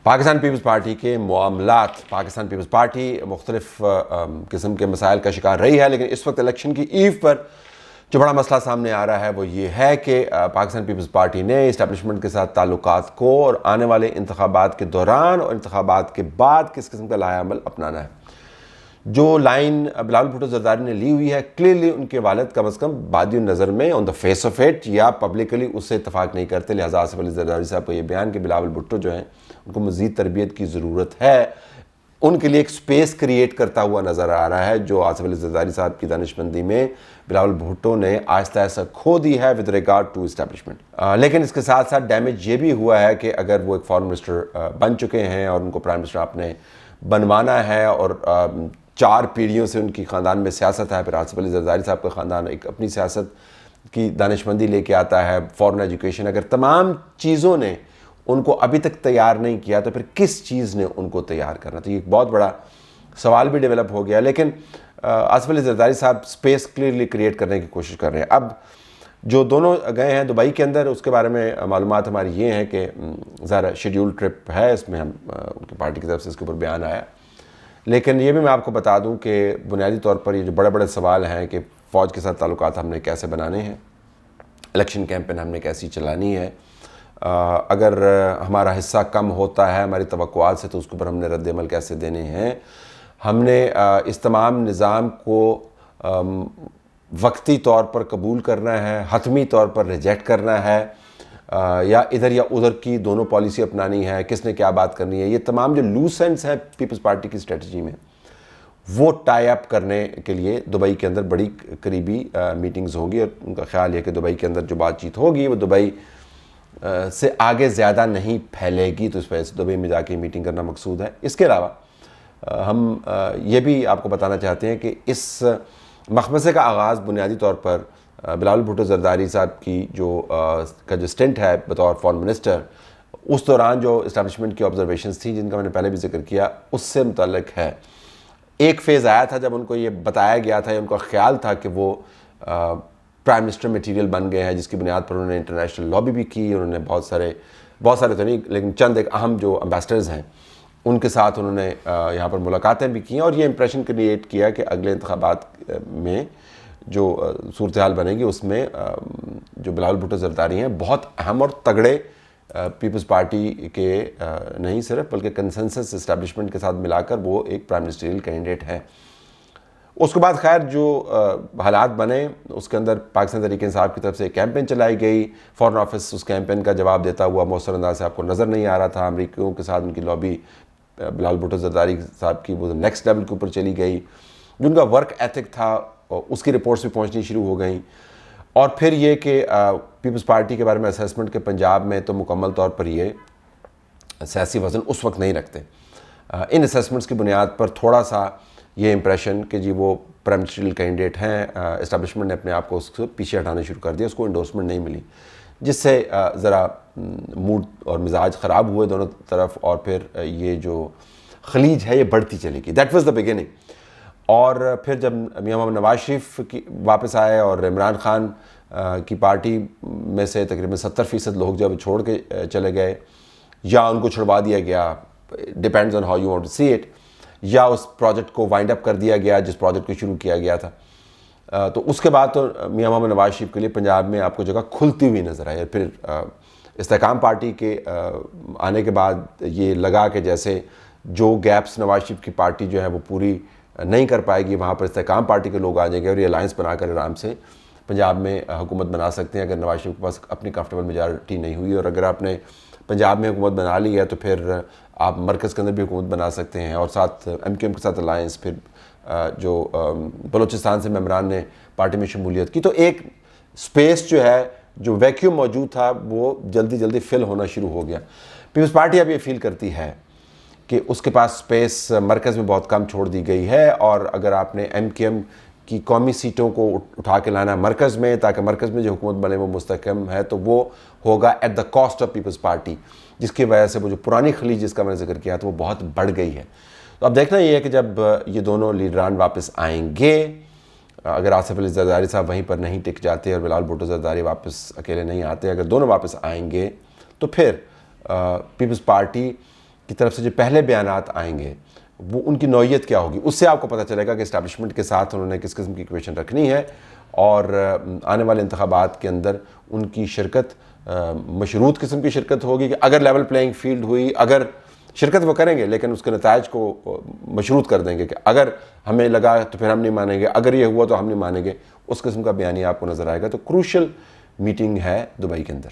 Pakistan Peoples party کے معاملات، Pakistan Peoples party مختلف قسم کے مسائل کا شکار رہی ہے، لیکن اس وقت الیکشن کی ایو پر جو بڑا مسئلہ سامنے آ رہا ہے وہ یہ ہے کہ پاکستان پیپلز پارٹی نے اسٹیبلشمنٹ کے ساتھ تعلقات کو اور آنے والے انتخابات کے دوران اور انتخابات کے بعد کس قسم کا لائحہ عمل اپنانا ہے۔ جو لائن بلاول بھٹو زرداری نے لی ہوئی ہے، کلیئرلی ان کے والد کم از کم بادی النظر میں آن دا فیس آف اٹ یا پبلکلی اس سے اتفاق نہیں کرتے، لہٰذا آصف علی زرداری صاحب کو یہ بیان کہ بلاول بھٹو جو ہیں ان کو مزید تربیت کی ضرورت ہے، ان کے لیے ایک سپیس کریٹ کرتا ہوا نظر آ رہا ہے، جو آصف علی زرداری صاحب کی دانشمندی میں بلاول بھٹو نے آہستہ آہستہ کھو دی ہے ود ریگارڈ ٹو اسٹیبلشمنٹ۔ لیکن اس کے ساتھ ساتھ ڈیمیج یہ بھی ہوا ہے کہ اگر وہ ایک فارن منسٹر بن چکے ہیں اور ان کو پرائم منسٹر آپ نے بنوانا ہے اور 4 پیڑھیوں سے ان کی خاندان میں سیاست ہے، پھر آصف علی زرداری صاحب کا خاندان ایک اپنی سیاست کی دانشمندی لے کے آتا ہے، فارن ایجوکیشن، اگر تمام چیزوں نے ان کو ابھی تک تیار نہیں کیا تو پھر کس چیز نے ان کو تیار کرنا؟ تو یہ ایک بہت بڑا سوال بھی ڈیولپ ہو گیا، لیکن آصف علی زرداری صاحب سپیس کلیئرلی کریٹ کرنے کی کوشش کر رہے ہیں۔ اب جو دونوں گئے ہیں دبئی کے اندر، اس کے بارے میں معلومات ہماری یہ ہیں کہ ظاہر شیڈیول ٹرپ ہے، اس میں ہم ان کی پارٹی کی طرف سے اس کے اوپر بیان آیا، لیکن یہ بھی میں آپ کو بتا دوں کہ بنیادی طور پر یہ جو بڑے بڑے سوال ہیں کہ فوج کے ساتھ تعلقات ہم نے کیسے بنانے ہیں، الیکشن کیمپین ہم نے کیسی چلانی ہے، اگر ہمارا حصہ کم ہوتا ہے ہماری توقعات سے تو اس کے اوپر ہم نے رد عمل کیسے دینے ہیں، ہم نے اس تمام نظام کو وقتی طور پر قبول کرنا ہے، حتمی طور پر ریجیکٹ کرنا ہے، یا ادھر یا ادھر کی دونوں پالیسی اپنانی ہے، کس نے کیا بات کرنی ہے، یہ تمام جو لوز اینڈز ہیں پیپلز پارٹی کی اسٹریٹجی میں وہ ٹائی اپ کرنے کے لیے دبئی کے اندر بڑی قریبی میٹنگز ہوں گی، اور ان کا خیال ہے کہ دبئی کے اندر جو بات چیت ہوگی وہ دبئی سے آگے زیادہ نہیں پھیلے گی، تو اس وجہ سے دبئی میں جا کے میٹنگ کرنا مقصود ہے۔ اس کے علاوہ ہم یہ بھی آپ کو بتانا چاہتے ہیں کہ اس مخمصے کا آغاز بنیادی طور پر بلاول بھٹو زرداری صاحب کی کا جو سٹنٹ ہے بطور فارن منسٹر، اس دوران جو اسٹیبلشمنٹ کی آبزرویشنز تھیں جن کا میں نے پہلے بھی ذکر کیا، اس سے متعلق ہے۔ ایک فیز آیا تھا جب ان کو یہ بتایا گیا تھا یا ان کا خیال تھا کہ وہ پرائم منسٹر میٹیریل بن گئے ہیں، جس کی بنیاد پر انہوں نے انٹرنیشنل لابی بھی کی، انہوں نے بہت سارے تو نہیں لیکن چند ایک اہم جو امبیسڈرز ہیں ان کے ساتھ انہوں نے یہاں پر ملاقاتیں بھی کیں، اور یہ امپریشن کریٹ کیا کہ اگلے انتخابات میں جو صورتحال بنے گی اس میں جو بلاول بھٹو زرداری ہیں بہت اہم اور تگڑے پیپلز پارٹی کے نہیں صرف بلکہ کنسنسس اسٹیبلشمنٹ کے ساتھ ملا کر وہ ایک پرائم منسٹریل کینڈیڈیٹ ہیں۔ اس کے بعد خیر جو حالات بنے اس کے اندر پاکستان تحریک انصاف کی طرف سے کیمپین چلائی گئی، فارن آفس اس کیمپین کا جواب دیتا ہوا مؤثر انداز سے آپ کو نظر نہیں آ رہا تھا، امریکیوں کے ساتھ ان کی لابی بلاول بھٹو زرداری صاحب کی وہ نیکسٹ لیول کے اوپر چلی گئی، جن کا ورک ایتھک تھا اس کی رپورٹس بھی پہنچنی شروع ہو گئیں، اور پھر یہ کہ پیپلز پارٹی کے بارے میں اسیسمنٹ کے پنجاب میں تو مکمل طور پر یہ سیاسی وزن اس وقت نہیں رکھتے، ان اسیسمنٹس کی بنیاد پر تھوڑا سا یہ امپریشن کہ جی وہ پرائم منسٹریل کینڈیڈیٹ ہیں، اسٹیبلشمنٹ نے اپنے آپ کو اس سے پیچھے ہٹانا شروع کر دیا، اس کو انڈورسمنٹ نہیں ملی، جس سے ذرا موڈ اور مزاج خراب ہوئے دونوں طرف، اور پھر یہ جو خلیج ہے یہ بڑھتی چلی گئی۔ That was the beginning. اور پھر جب میاں محمد نواز شریف واپس آئے اور عمران خان کی پارٹی میں سے تقریباً 70% لوگ جب چھوڑ کے چلے گئے یا ان کو چھڑوا دیا گیا، depends on how you want to see it, یا اس پروجیکٹ کو وائنڈ اپ کر دیا گیا جس پروجیکٹ کو شروع کیا گیا تھا، تو اس کے بعد تو میاں محمد نواز شریف کے لیے پنجاب میں آپ کو جگہ کھلتی ہوئی نظر آئی۔ پھر استحکام پارٹی کے آنے کے بعد یہ لگا کہ جیسے جو گیپس نواز شریف کی پارٹی جو ہے وہ پوری نہیں کر پائے گی، وہاں پر استحکام پارٹی کے لوگ آ جائیں گے اور یہ الائنس بنا کر آرام سے پنجاب میں حکومت بنا سکتے ہیں اگر نواز شریف کے پاس اپنی کمفرٹیبل میجارٹی نہیں ہوئی، اور اگر آپ نے پنجاب میں حکومت بنا لی ہے تو پھر آپ مرکز کے اندر بھی حکومت بنا سکتے ہیں، اور ساتھ ایم کیو ایم کے ساتھ الائنس، پھر جو بلوچستان سے ممبران نے پارٹی میں شمولیت کی، تو ایک سپیس جو ہے جو ویکیوم موجود تھا وہ جلدی جلدی فل ہونا شروع ہو گیا۔ پیپلز پارٹی اب یہ فیل کرتی ہے کہ اس کے پاس سپیس مرکز میں بہت کم چھوڑ دی گئی ہے، اور اگر آپ نے ایم کیو ایم کی قومی سیٹوں کو اٹھا کے لانا مرکز میں تاکہ مرکز میں جو حکومت بنے وہ مستحکم ہے، تو وہ ہوگا at the cost of Peoples Party, جس کی وجہ سے وہ جو پرانی خلیج جس کا میں نے ذکر کیا تھا وہ بہت بڑھ گئی ہے۔ تو اب دیکھنا یہ ہے کہ جب یہ دونوں لیڈران واپس آئیں گے، اگر آصف علی زرداری صاحب وہیں پر نہیں ٹک جاتے اور بلاول بھٹو زرداری واپس اکیلے نہیں آتے، اگر دونوں واپس آئیں گے تو پھر پیپلز پارٹی کی طرف سے جو پہلے بیانات آئیں گے وہ ان کی نوعیت کیا ہوگی، اس سے آپ کو پتہ چلے گا کہ اسٹیبلشمنٹ کے ساتھ انہوں نے کس قسم کی ایکویشن رکھنی ہے، اور آنے والے انتخابات کے اندر ان کی شرکت مشروط قسم کی شرکت ہوگی کہ اگر لیول پلینگ فیلڈ ہوئی، اگر شرکت وہ کریں گے لیکن اس کے نتائج کو مشروط کر دیں گے کہ اگر ہمیں لگا تو پھر ہم نہیں مانیں گے، اگر یہ ہوا تو ہم نہیں مانیں گے، اس قسم کا بیانیہ آپ کو نظر آئے گا۔ تو کروشل میٹنگ ہے دبئی کے اندر۔